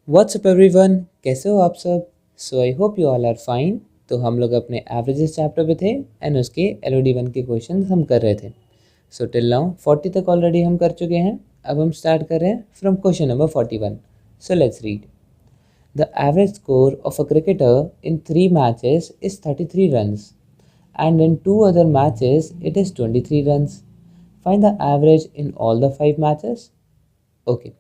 WhatsApp everyone, कैसे हो आप सब। So I hope you all are fine. तो हम लोग अपने एवरेजेस चैप्टर पे थे एंड उसके LOD 1 के क्वेश्चन हम कर रहे थे। सो टिल नाउ 40 तक ऑलरेडी हम कर चुके हैं। अब हम स्टार्ट कर रहे हैं from question number 41। So let's read. The average score of a cricketer in 3 matches is 33 runs and in 2 other matches it is 23 runs. Find the average in all the 5 matches. Okay,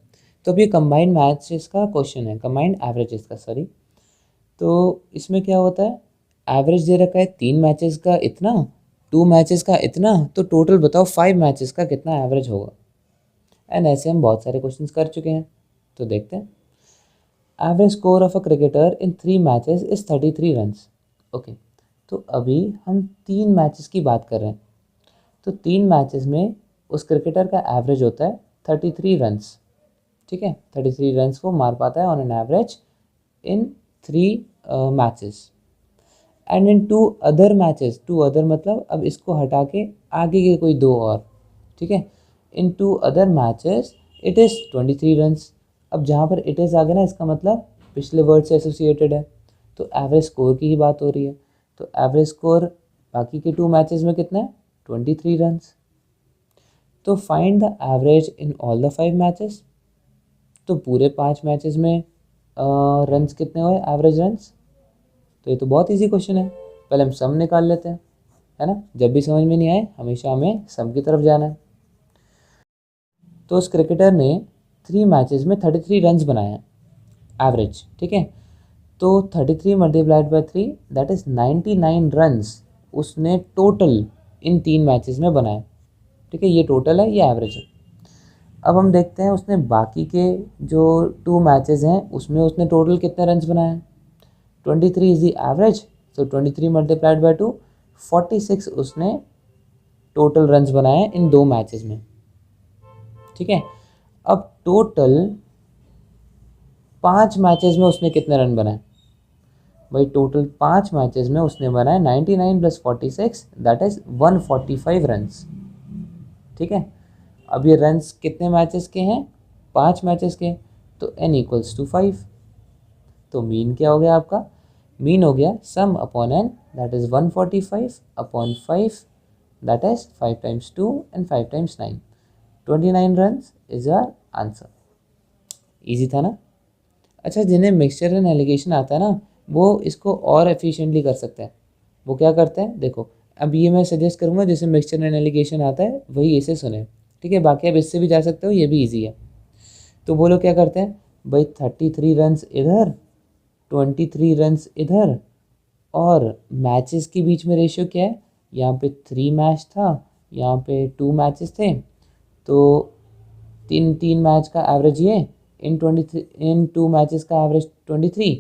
तो अब ये combined matches का question है, combined averages का, sorry. तो इसमें क्या होता है, एवरेज दे रखा है 3 मैचेस का इतना, 2 मैचेस का इतना, तो टोटल बताओ 5 मैचेस का कितना एवरेज होगा। एंड ऐसे हम बहुत सारे क्वेश्चंस कर चुके हैं, तो देखते हैं। Average score of a cricketer in 3 matches is 33 runs. Okay, तो अभी हम 3 मैचेस की बात कर रहे हैं। तो 3 मैचेस में उस क्रिकेटर का एवरेज होता है 33 रन्स। ठीक है, 33 रन्स वो मार पाता है on an average in 3 matches. And in 2 other matches, 2 other मतलब अब इसको हटा के आगे के कोई 2 और, ठीक है। इन 2 other matches it is 23 runs. अब जहाँ पर इट इज़ आ गया ना, इसका मतलब पिछले वर्ड से एसोसिएटेड है, तो एवरेज स्कोर की ही बात हो रही है। तो एवरेज स्कोर बाकी के 2 मैचेस में कितना है, 23 रन्स। तो find the average in all the 5 matches. तो पूरे 5 मैचेस में रन्स कितने हुए, एवरेज रन्स। तो ये तो बहुत इजी क्वेश्चन है, पहले हम सम निकाल लेते हैं, है ना। जब भी समझ में नहीं आए हमेशा हमें सम की तरफ जाना है। तो उस क्रिकेटर ने 3 मैचेस में 33 रन्स बनाए हैं एवरेज, ठीक है। तो 33 multiplied by 3 that is 99 runs उसने टोटल इन 3 मैचेस में बनाए, ठीक है। ये टोटल है, ये एवरेज है। अब हम देखते हैं उसने बाकी के जो 2 मैचेस हैं उसमें उसने टोटल कितने रन्स बनाए हैं। 23 is the average, so 23 multiplied by 2 46 उसने टोटल रन्स बनाए हैं इन 2 मैचेस में, ठीक है। अब टोटल 5 मैचेस में उसने कितने रन बनाए भाई, टोटल 5 मैचेस में उसने बनाए 99 + 46 दैट इज़ 145 रन्स, ठीक है। अब ये रन्स कितने मैचेस के हैं, 5 मैचेस के, तो n = 5। तो मीन क्या हो गया आपका, मीन हो गया sum upon n that is 145 upon 5 that is 5 × 2 and 5 × 9, 29 runs is our answer. Easy था ना। अच्छा, जिन्हें मिक्सचर एंड एलिगेशन आता है ना, वो इसको और एफिशिएंटली कर सकते हैं। वो क्या करते हैं, देखो अब ये मैं सजेस्ट करूँगा जिसे मिक्सचर एंड एलिगेशन आता है वही इसे सुने, ठीक है। बाकी आप इससे भी जा सकते हो, ये भी ईजी है। तो वो लोग क्या करते हैं भाई, 33 रन्स इधर, 23 रन्स इधर, और मैचेस के बीच में रेशियो क्या है, यहाँ पे 3 मैच था, यहाँ पे 2 मैचेस थे, तो 3 मैच का एवरेज ये, इन 2 मैचेस का एवरेज 23,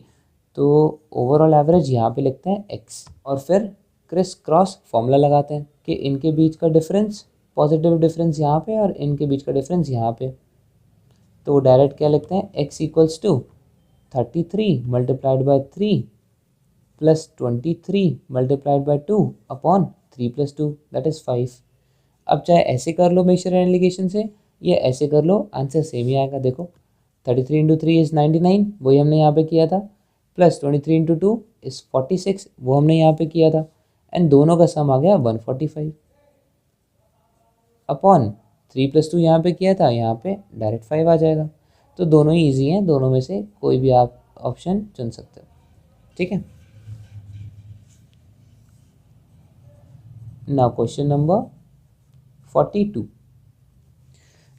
तो ओवरऑल एवरेज यहाँ पे लिखते हैं x, और फिर क्रिस क्रॉस फॉर्मूला लगाते हैं कि इनके बीच का डिफरेंस, पॉजिटिव डिफरेंस यहाँ पे और इनके बीच का डिफरेंस यहाँ पे, तो वो डायरेक्ट क्या लिखते हैं, x = 33 multiplied by 3 plus 23 multiplied by 2 upon 3 + 2 that is 5। अब चाहे ऐसे कर लो मिक्सचर एंड एलिगेशन से, या ऐसे कर लो, आंसर सेम ही आएगा। देखो 33 × 3 इज़ 99, वही हमने यहाँ पे किया था, प्लस 23 × 2 इज़ 46, वो हमने यहाँ पे किया था, एंड दोनों का सम आ गया 145 अपॉन 3 + 2 यहाँ पे किया था, यहाँ पे डायरेक्ट 5 आ जाएगा। तो दोनों ही ईजी हैं, दोनों में से कोई भी आप ऑप्शन चुन सकते हो, ठीक है। Now question number 42।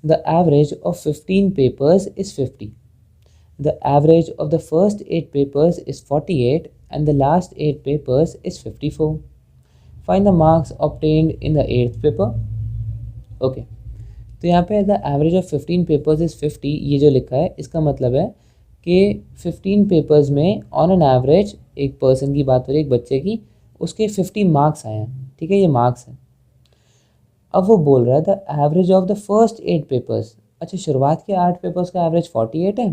The average of 15 papers is 50. The average of the first 8 papers is 48 and the last 8 papers is 54. Find the marks obtained in the 8th paper. Okay. तो यहाँ पे the average of 15 papers is 50, ये जो लिखा है इसका मतलब है कि 15 पेपर्स में ऑन एन एवरेज, एक पर्सन की बात हो रही है, एक बच्चे की, उसके 50 मार्क्स आए हैं, ठीक है, ये मार्क्स हैं। अब वो बोल रहा है the average of the first 8 papers. अच्छा, शुरुआत के 8 पेपर्स का एवरेज 48 है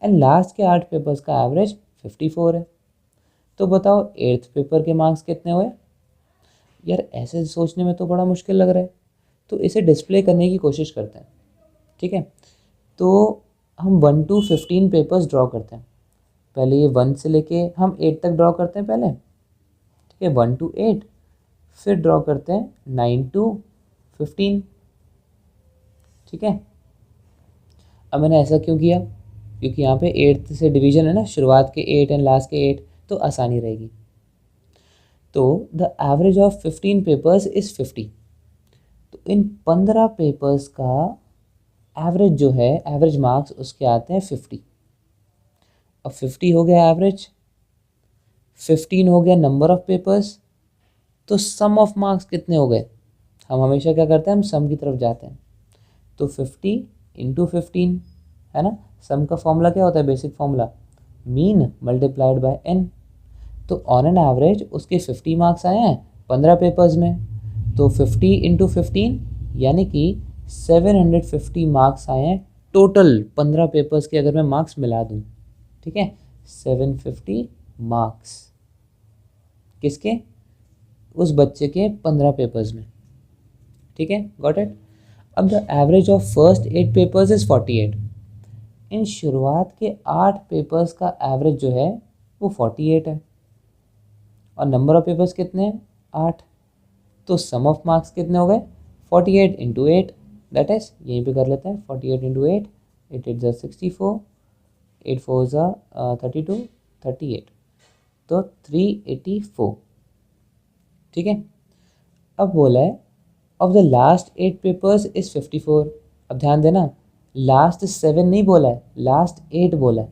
एंड लास्ट के 8 पेपर्स का एवरेज 54 है। तो बताओ 8th पेपर के मार्क्स कितने हुए। यार ऐसे सोचने में तो बड़ा मुश्किल लग रहा है, तो इसे डिस्प्ले करने की कोशिश करते हैं, ठीक है। तो हम 1 to 15 पेपर्स ड्रॉ करते हैं। पहले ये 1 से लेके हम 8 तक ड्रॉ करते हैं पहले, ठीक है, 1 to 8, फिर ड्रॉ करते हैं 9 to 15, ठीक है। अब मैंने ऐसा क्यों किया, क्योंकि यहाँ पे 8 से डिवीजन है ना, शुरुआत के 8 एंड लास्ट के 8, तो आसानी रहेगी। तो the average of 15 papers is 50। तो इन 15 पेपर्स का एवरेज जो है, एवरेज मार्क्स उसके आते हैं 50। अब 50 हो गया एवरेज, 15 हो गया नंबर ऑफ पेपर्स, तो सम ऑफ मार्क्स कितने हो गए। हम हमेशा क्या करते हैं, हम सम की तरफ जाते हैं। तो 50 इंटू 15 है ना, सम का फॉर्मूला क्या होता है, basic formula mean multiplied by N. तो ऑन एन एवरेज उसके 50 मार्क्स आए हैं 15 पेपर्स में, तो 50 इंटू 15 यानी कि 750 मार्क्स आए हैं टोटल 15 पेपर्स के, अगर मैं मार्क्स मिला दूँ, ठीक है, 750 मार्क्स किसके, उस बच्चे के 15 पेपर्स में, ठीक है, गॉट इट। अब the average of first 8 papers is 48। इन शुरुआत के 8 पेपर्स का एवरेज जो है वो 48 है, और नंबर ऑफ पेपर्स कितने हैं, 8। तो सम ऑफ मार्क्स कितने हो गए, 48 इंटू 8, दैट इज यहीं पे कर लेते हैं, 48 इंटू 8, 8 8 64, 8 4 32, 38, तो 384, ठीक है। अब बोला है of the last 8 papers is 54। अब ध्यान देना, लास्ट 7 नहीं बोला है, लास्ट 8 बोला है।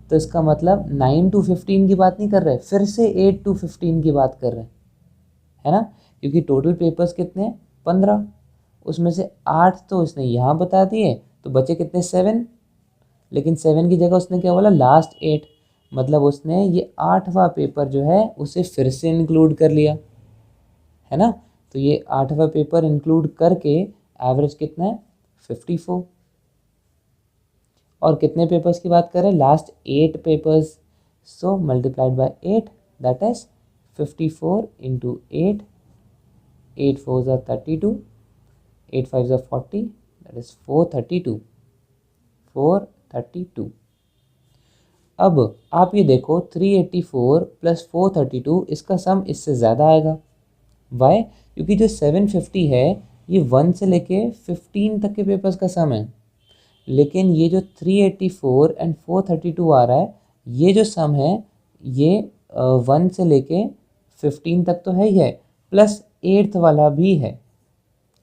तो इसका मतलब 9 to 15 की बात नहीं कर रहे, फिर से 8 to 15 की बात कर रहे हैं, है ना, क्योंकि टोटल पेपर्स कितने हैं 15, उसमें से 8 तो उसने यहाँ बता दिए, तो बचे कितने 7, लेकिन 7 की जगह उसने क्या बोला, लास्ट 8, मतलब उसने ये 8वां पेपर जो है उसे फिर से इंक्लूड कर लिया, है ना। तो ये 8वां पेपर इंक्लूड करके एवरेज कितना है 54। और कितने पेपर्स की बात करें, last 8 papers, so multiplied by 8, that is 54 into 8, 8 4 32, 8 5 40, that is 432, 432। अब आप ये देखो 384 प्लस 432, इसका सम इससे ज़्यादा आएगा। वाई, क्योंकि जो 750 है ये 1 से लेके 15 तक के पेपर्स का सम है, लेकिन ये जो 384 एंड 432 आ रहा है, ये जो सम है ये 1 से लेके 15 तक तो है ही है, प्लस 8th वाला भी है।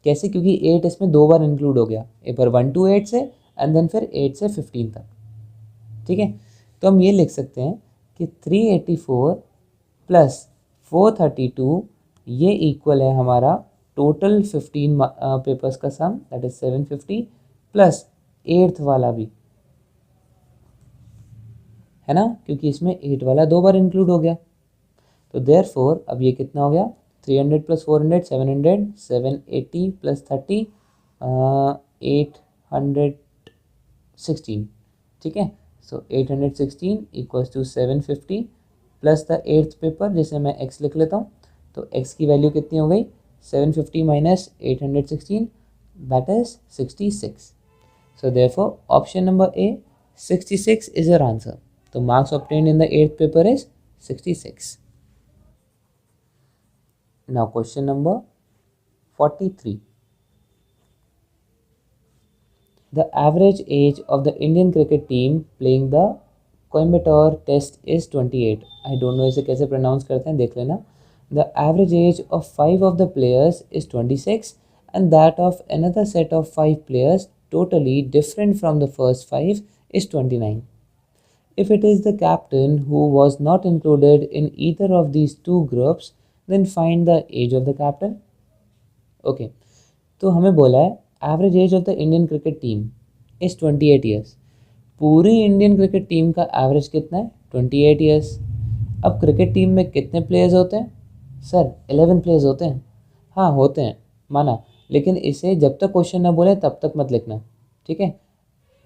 कैसे, क्योंकि 8 इसमें 2 बार इंक्लूड हो गया, एक बार 1 to 8 से एंड देन फिर 8 से 15 तक, ठीक है। तो हम ये लिख सकते हैं कि 384 प्लस 432 ये इक्वल है हमारा टोटल 15 पेपर्स का सम, दैट इज 750 प्लस 8th वाला भी, है ना, क्योंकि इसमें 8 वाला 2 बार इंक्लूड हो गया। तो देयरफॉर अब ये कितना हो गया, 300 प्लस 400 700, 780 प्लस 30 816, ठीक है। So 816 equals to 750 plus the 8th paper, जैसे मैं x लिख लेता हूँ, तो x की वैल्यू कितनी हो गई, 750 minus 816, that is 66। So therefore option number A 66 is your answer. The marks obtained in the 8th paper is 66. Now question number 43. The average age of the Indian cricket team playing the Coimbatore Test is 28. I don't know इसे कैसे pronounce करते हैं, देख लेना. The average age of 5 of the players is 26 and that of another set of 5 players totally different from the first 5 is 29. If it is the captain who was not included in either of these two groups, then find the age of the captain. Okay, तो हमें बोला है average age of the Indian cricket team is 28 years. पूरी Indian cricket team का average कितना है, 28 years. अब cricket team में कितने प्लेयर्स होते हैं, सर 11 प्लेयर्स होते हैं। हाँ होते हैं, माना, लेकिन इसे जब तक क्वेश्चन ना बोले तब तक मत लिखना, ठीक है।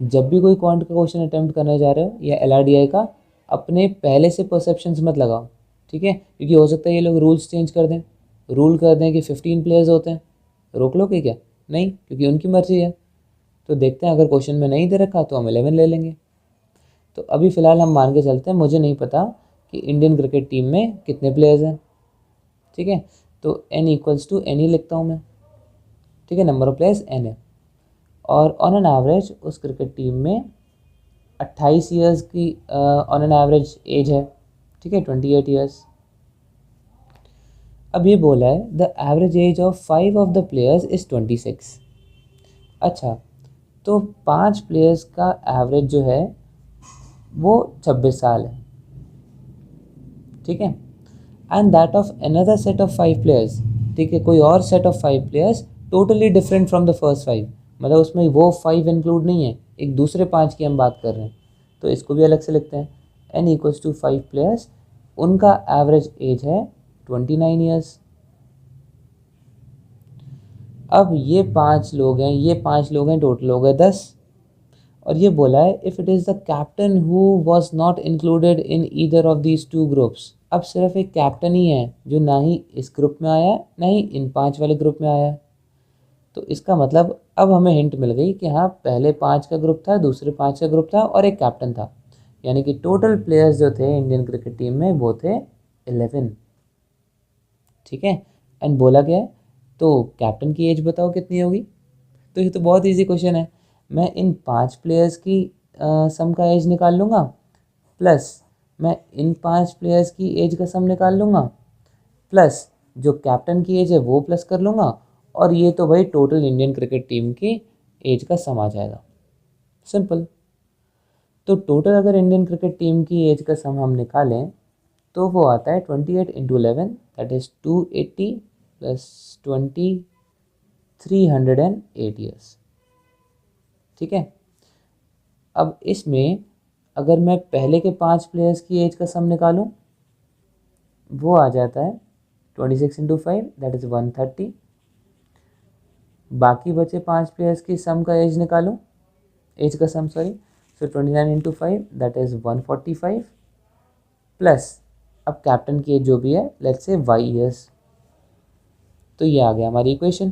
जब भी कोई क्वांट का क्वेश्चन अटेम्प्ट करने जा रहे हो या LRDI का, अपने पहले से परसेप्शंस मत लगाओ, ठीक है, क्योंकि हो सकता है ये लोग रूल्स चेंज कर दें, रूल कर दें कि 15 प्लेयर्स होते हैं, रोक लो कि क्या, नहीं, क्योंकि उनकी मर्जी है। तो देखते हैं, अगर क्वेश्चन में नहीं दे रखा तो हम 11 ले लेंगे। तो अभी फ़िलहाल हम मान के चलते हैं, मुझे नहीं पता कि इंडियन क्रिकेट टीम में कितने प्लेयर्स हैं। ठीक है, तो n इक्वल्स टू n ही लिखता हूँ मैं। ठीक है, नंबर ऑफ प्लेयर्स n है, और ऑन एन एवरेज उस क्रिकेट टीम में 28 ईयर्स की ऑन एन एवरेज एज है। ठीक है, 28 ईयर्स। अब ये बोला है the average age of 5 of the players is 26। अच्छा, तो 5 प्लेयर्स का एवरेज जो है वो 26 साल है। ठीक है, and that of another set of 5 players. ठीक है, कोई और set of 5 players totally different from the first 5, मतलब उसमें वो 5 इंक्लूड नहीं है, एक दूसरे 5 की हम बात कर रहे हैं, तो इसको भी अलग से लिखते हैं। n इक्वल्स टू 5 प्लेयर्स, उनका एवरेज एज है 29 ईयर्स। अब ये 5 लोग हैं, ये 5 लोग हैं, टोटल हो गए 10। और ये बोला है if it is the captain who was not included in either of these 2 groups. अब सिर्फ एक कैप्टन ही है जो ना ही इस ग्रुप में आया है ना ही इन 5 वाले ग्रुप में आया है। तो इसका मतलब अब हमें हिंट मिल गई कि हाँ, पहले 5 का ग्रुप था, दूसरे 5 का ग्रुप था और एक कैप्टन था, यानी कि टोटल प्लेयर्स जो थे इंडियन क्रिकेट टीम में वो थे 11। ठीक है, एंड बोला गया है तो कैप्टन की एज बताओ कितनी होगी। तो ये तो बहुत इजी क्वेश्चन है। मैं इन 5 प्लेयर्स की सम का एज निकाल लूँगा, प्लस मैं इन 5 प्लेयर्स की एज का सम निकाल लूँगा, प्लस जो कैप्टन की एज है वो प्लस कर लूँगा, और ये तो भाई टोटल इंडियन क्रिकेट टीम की एज का सम आ जाएगा। सिंपल। तो टोटल अगर इंडियन क्रिकेट टीम की एज का सम हम निकालें तो वो आता है 28 into 11, that is 280 plus 20, 308 years. ठीक है, अब इसमें अगर मैं पहले के 5 प्लेयर्स की एज का सम निकालूं, वो आ जाता है 26 इंटू 5, दैट इज़ 130। बाकी बचे 5 प्लेयर्स की सम का एज निकालूं, एज का sum sorry, so 29 into 5, that is 145, plus अब कैप्टन की एज जो भी है, लेट्स से y ईयर्स। तो ये आ गया हमारी equation,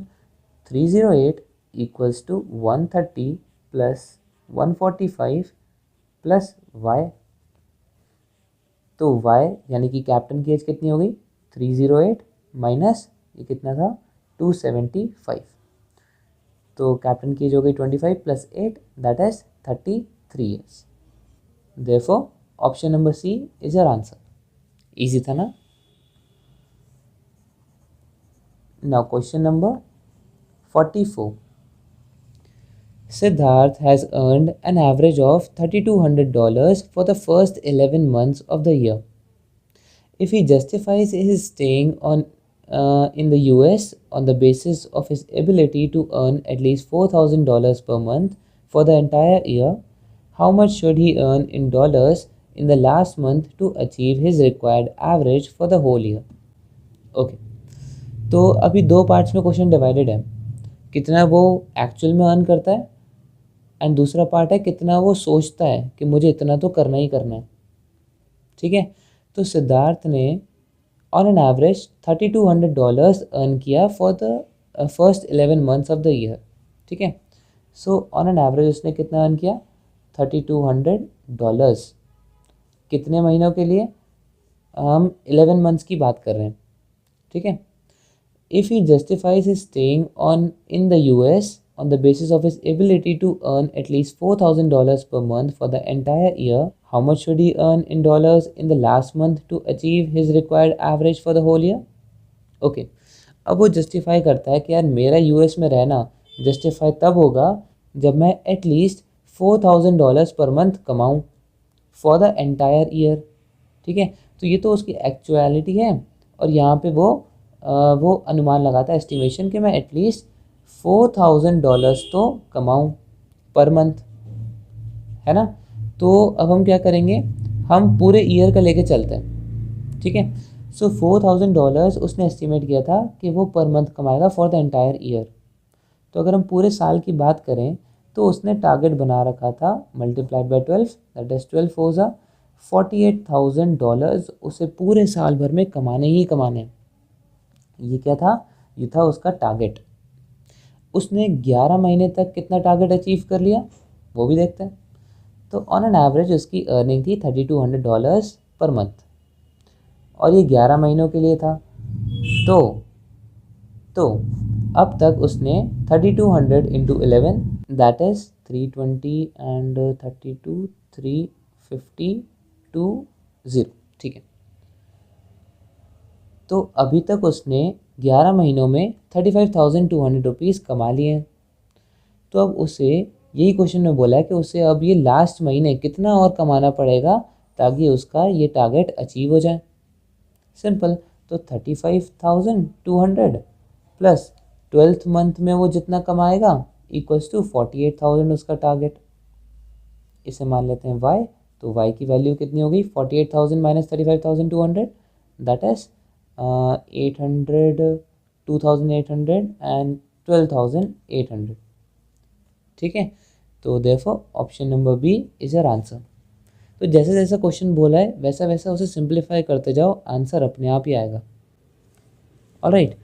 308 equals to 130 plus 145 plus y। तो y यानी कि कैप्टन की एज कितनी हो गई, 308 माइनस ये कितना था, 275। तो कैप्टन की एज हो गई 25 plus 8, that is 33 years. Therefore option number C is our answer. Easy था ना। Now question number 44. Siddharth has earned an average of $3,200 for the first 11 months of the year. If he justifies his staying in the US on the basis of his ability to earn at least $4,000 per month for the entire year, how much should he earn in dollars in the last month to achieve his required average for the whole year? Okay, तो अभी 2 parts में question divided है, कितना वो actual में earn करता है and दूसरा पार्ट है कितना वो सोचता है कि मुझे इतना तो करना ही करना है। ठीक है, तो सिद्धार्थ ने ऑन एन एवरेज $3,200 अर्न किया for the first 11 months of the year. ठीक है, सो ऑन एन एवरेज उसने कितना अर्न किया, $3,200। कितने महीनों के लिए, हम 11 मंथ्स की बात कर रहे हैं। ठीक है, if he justifies his staying in the US on the basis of his ability to earn at least $4,000 per month for the entire year, how much should he earn in dollars in the last month to achieve his required average for the whole year? Okay, अब वो justify करता है कि यार मेरा US में रहना justify तब होगा जब मैं एटलीस्ट $4,000 पर मंथ कमाऊँ फॉर द एंटायर ईयर। ठीक है, तो ये तो उसकी एक्चुअलिटी है, और यहाँ पे वो अनुमान लगाता है, एस्टिमेशन, कि मैं एटलीस्ट $4,000 तो कमाऊँ पर मंथ, है ना। तो अब हम क्या करेंगे, हम पूरे ईयर का लेके चलते हैं। ठीक है, सो $4,000 उसने एस्टिमेट किया था कि वो पर मंथ कमाएगा फॉर द एंटायर ईयर। तो अगर हम पूरे साल की बात करें तो उसने टारगेट बना रखा था मल्टीप्लाइड बाई 12, दैट इज 12 4 ज़ा $48,000 उसे पूरे साल भर में कमाने ही कमाने। ये क्या था, ये था उसका टारगेट। उसने 11 महीने तक कितना टारगेट अचीव कर लिया वो भी देखते हैं। तो ऑन एन एवरेज उसकी अर्निंग थी $3200 पर मंथ और ये 11 महीनों के लिए था। तो अब तक उसने 3200 इंटू 11 दैट इज़ 320 एंड 32 350 20 ठीक है। तो अभी तक उसने 11 महीनों में 35,200 रुपीज़ कमा लिए हैं। तो अब उसे यही क्वेश्चन में बोला है कि उसे अब ये लास्ट महीने कितना और कमाना पड़ेगा ताकि उसका ये टारगेट अचीव हो जाए। सिंपल, तो 35,200 प्लस 12th मंथ में वो जितना कमाएगा इक्वल्स टू 48,000 उसका टारगेट। इसे मान लेते हैं y, तो y की वैल्यू कितनी होगी 48,000 माइनस 35,200 दैट इज 800 2,800 एंड 12,800 ठीक है। तो therefore option number B is your answer. तो जैसे जैसा क्वेश्चन बोला है वैसा वैसा उसे सिंप्लीफाई करते जाओ, आंसर अपने आप ही आएगा। ऑलराइट,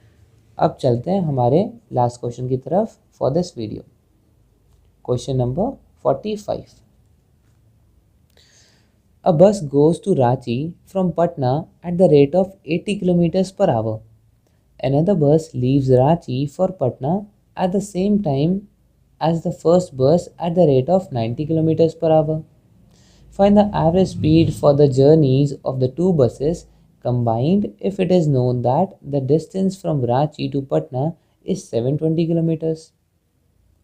अब चलते हैं हमारे लास्ट क्वेश्चन की तरफ for this video. Question number 45। A bus goes to Ranchi from Patna at the rate of 80 kilometers per hour. Another bus leaves Ranchi for Patna at the same time as the first bus at the rate of 90 kilometers per hour. Find the average speed for the journeys of the two buses combined if it is known that the distance from Ranchi to Patna is 720 kilometers.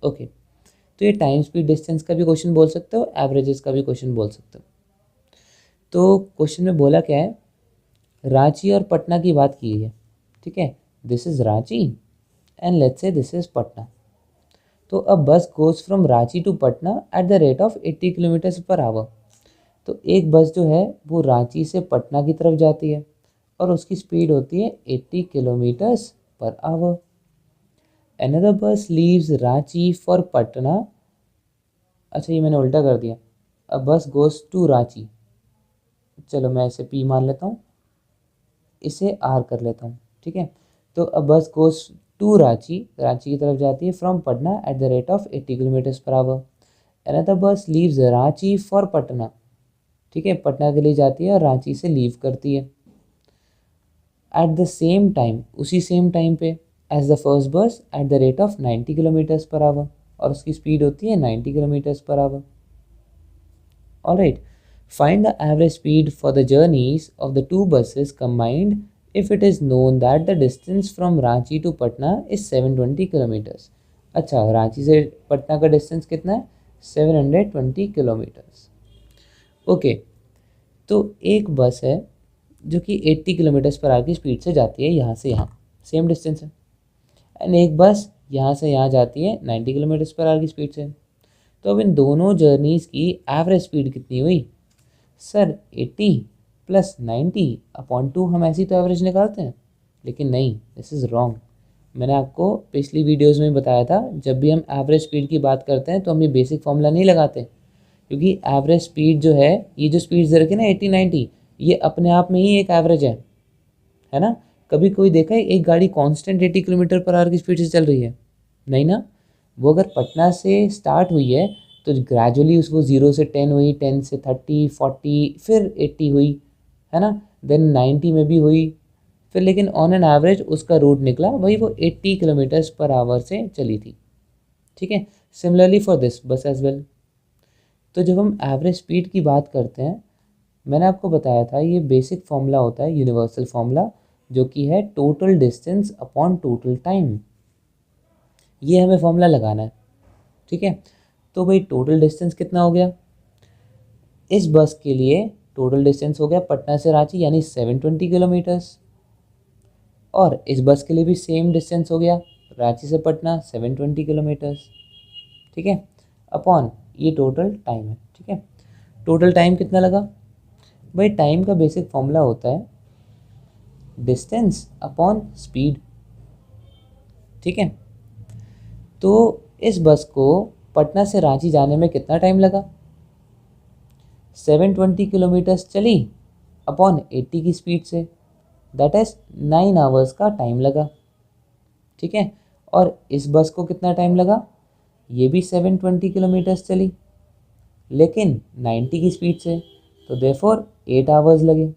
Okay, तो ये time speed distance का भी question बोल सकते हो, averages का भी question बोल सकते हो। तो क्वेश्चन में बोला क्या है, रांची और पटना की बात की है, ठीक है। This is Ranchi and let's say this is Patna. तो अब bus goes from Ranchi to Patna at the rate of 80 kilometres per hour. तो एक बस जो है वो रांची से पटना की तरफ जाती है और उसकी स्पीड होती है 80 किलोमीटर्स पर आवर। अनदर बस लीव्स रांची फॉर पटना, अच्छा ये मैंने उल्टा कर दिया, अ बस गोज टू रांची, चलो मैं इसे P मान लेता हूँ, इसे R कर लेता हूँ, ठीक है। तो अब bus goes to Ranchi, Ranchi की तरफ जाती है from Patna at the rate of 80 kilometres per our. Another बस लीव्स रांची फॉर पटना, ठीक है, पटना के लिए जाती है और रांची से लीव करती है एट द सेम टाइम, उसी सेम टाइम पे एज द फर्स्ट बस eight the rate of 90 kilometres per our, और उसकी स्पीड होती है 90 kilometres per our. Alright, find the average speed for the journeys of the two buses combined if it is known that the distance from Ranchi to Patna is 720 kilometers. अच्छा, रांची से पटना का distance कितना है 720 kilometres. Okay, तो एक बस है जो कि 80 किलोमीटर्स पर आवर की स्पीड से जाती है यहाँ से यहाँ, सेम डिस्टेंस है, एंड एक बस यहाँ से यहाँ जाती है 90 किलोमीटर्स पर आवर की स्पीड से। तो अब इन दोनों जर्नीज़ की एवरेज स्पीड कितनी हुई सर 80 प्लस 90 अपॉन 2, हम ऐसी तो एवरेज निकालते हैं, लेकिन नहीं, दिस इज़ रॉन्ग। मैंने आपको पिछली वीडियोस में बताया था जब भी हम एवरेज स्पीड की बात करते हैं तो हम ये बेसिक फॉर्मूला नहीं लगाते, क्योंकि एवरेज स्पीड जो है, ये जो स्पीड दे रखी है ना 80 90, ये अपने आप में ही एक एवरेज है ना। कभी कोई देखा है एक गाड़ी कांस्टेंट 80 किलोमीटर पर आवर की स्पीड से चल रही है? नहीं ना। वो अगर पटना से स्टार्ट हुई है तो ग्रेजुअली उसको 0 से 10 हुई, 10 से 30 40 फिर 80 हुई, है ना, देन 90 में भी हुई, फिर लेकिन ऑन एन एवरेज उसका रूट निकला वही वो 80 किलोमीटर्स पर आवर से चली थी, ठीक है। सिमिलरली फॉर दिस बस एज वेल। तो जब हम एवरेज स्पीड की बात करते हैं, मैंने आपको बताया था ये बेसिक फॉर्मूला होता है, यूनिवर्सल फॉर्मूला, जो कि है total distance upon total time. ये हमें फॉर्मूला लगाना है, ठीक है। तो भाई टोटल डिस्टेंस कितना हो गया इस बस के लिए, टोटल डिस्टेंस हो गया पटना से रांची यानी 720 किलोमीटर्स, और इस बस के लिए भी सेम डिस्टेंस हो गया रांची से पटना 720 किलोमीटर्स, ठीक है, अपॉन ये टोटल टाइम है, ठीक है। टोटल टाइम कितना लगा भाई, टाइम का बेसिक फॉर्मूला होता है डिस्टेंस अपॉन स्पीड, ठीक है। तो इस बस को पटना से रांची जाने में कितना टाइम लगा, 720 किलोमीटर्स चली अपॉन 80 की स्पीड से, दैट इज 9 आवर्स का टाइम लगा, ठीक है। और इस बस को कितना टाइम लगा, ये भी 720 किलोमीटर्स चली लेकिन 90 की स्पीड से, तो देयरफॉर 8 आवर्स लगे।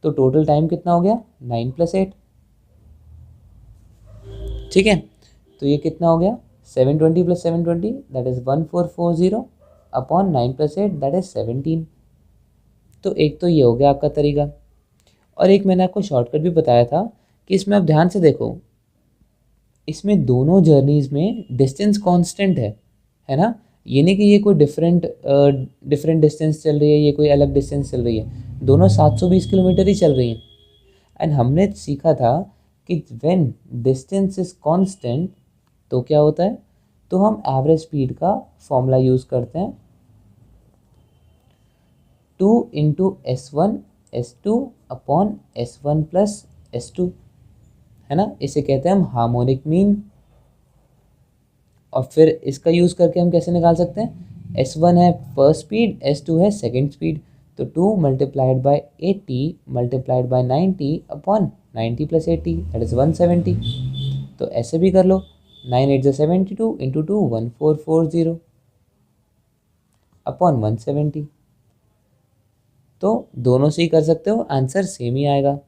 तो टोटल टाइम कितना हो गया, 9 + 8। ठीक है, तो ये कितना हो गया, 720 + 720 that is 1440 upon 9 + 8 that is 17। तो एक तो ये हो गया आपका तरीका। और एक मैंने आपको शॉर्टकट भी बताया था कि इसमें आप ध्यान से देखो, इसमें दोनों जर्नीज़ में डिस्टेंस कांस्टेंट है ना। ये नहीं कि ये कोई डिफरेंट डिस्टेंस चल रही है, ये कोई अलग डिस्टेंस चल रही है, दोनों 720 किलोमीटर ही चल रही हैं। एंड हमने सीखा था कि व्हेन डिस्टेंस इज कांस्टेंट तो क्या होता है, तो हम एवरेज स्पीड का फॉर्मूला यूज़ करते हैं 2 × S1 S2 upon S1 + S2, है ना। इसे कहते हैं हम हार्मोनिक मीन। और फिर इसका यूज़ करके हम कैसे निकाल सकते हैं, S1 है फर्स्ट स्पीड, S2 है सेकंड स्पीड, तो 2 × 80 × 90 अपॉन 90 + 80 दैट इज़ 170। तो ऐसे भी कर लो, 9 8 72 × 2 1440 अपॉन 170। तो दोनों से ही कर सकते हो, आंसर सेम ही आएगा।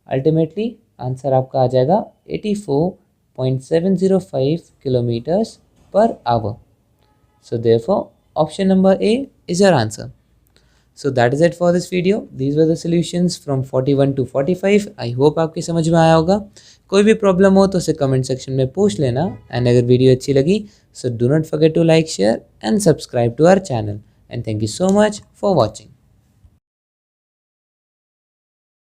अल्टीमेटली आंसर आपका आ जाएगा 84.705 kilometres per hour. So therefore option number A is your answer. So that is it for this video. These were the solutions from 41 to 45. I hope आपकी समझ में आया होगा। कोई भी प्रॉब्लम हो तो उसे कमेंट सेक्शन में पूछ लेना। एंड अगर वीडियो अच्छी लगी so do not forget to like, share and subscribe to our channel. And thank you so much for watching.